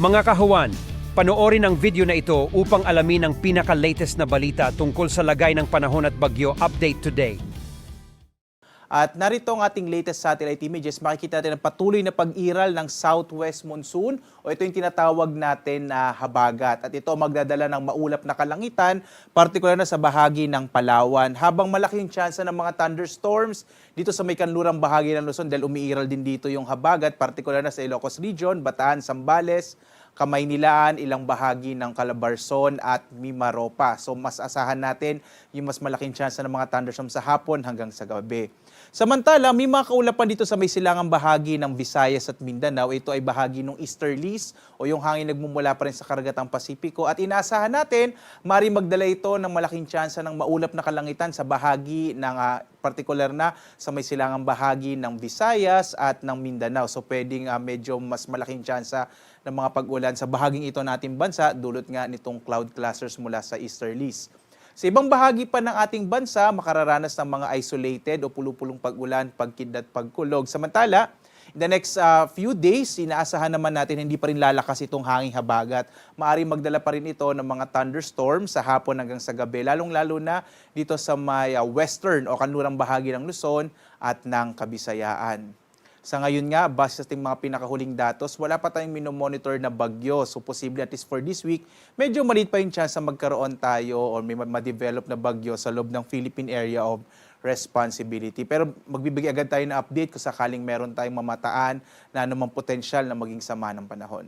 Mga kahuwan, panoorin ang video na ito upang alamin ang pinaka-latest na balita tungkol sa lagay ng panahon at bagyo update today. At narito ang ating latest satellite images. Makikita natin ang patuloy na pag-iral ng southwest monsoon o ito yung tinatawag natin na habagat. At ito magdadala ng maulap na kalangitan, partikular na sa bahagi ng Palawan. Habang malaking tsansa ng mga thunderstorms dito sa may kanlurang bahagi ng Luzon dahil umiiral din dito yung habagat, partikular na sa Ilocos Region, Bataan, Zambales, Kamaynilaan, ilang bahagi ng Calabarzon at Mimaropa. So mas asahan natin yung mas malaking tsansa ng mga thunderstorms sa hapon hanggang sa gabi. Samantala, may mga kaulapan dito sa may silangang bahagi ng Visayas at Mindanao. Ito ay bahagi ng easterlies o yung hangin nagmumula pa rin sa karagatang Pasipiko. At inaasahan natin, maaaring magdala ito ng malaking tsansa ng maulap na kalangitan sa bahagi ng partikular na sa may silangang bahagi ng Visayas at ng Mindanao. So pwedeng medyo mas malaking tsansa ng mga pag-ulan sa bahaging ito nating bansa dulot nga nitong cloud clusters mula sa easterlies. Sa ibang bahagi pa ng ating bansa, makararanas ng mga isolated o pulupulong pag-ulan, pagkidlat, pagkulog. Samantala, in the next few days, inaasahan naman natin hindi pa rin lalakas itong hanging habagat. Maaaring magdala pa rin ito ng mga thunderstorms sa hapon hanggang sa gabi, lalong-lalo na dito sa may western o kanlurang bahagi ng Luzon at ng Kabisayaan. Sa ngayon nga, base sa ating mga pinakahuling datos, wala pa tayong minomonitor na bagyo. So posible at least for this week, medyo maliit pa yung chance na magkaroon tayo o may ma-develop na bagyo sa loob ng Philippine Area of Responsibility. Pero magbibigay agad tayo na update kung sakaling meron tayong mamataan na anumang potensyal na maging sama ng panahon.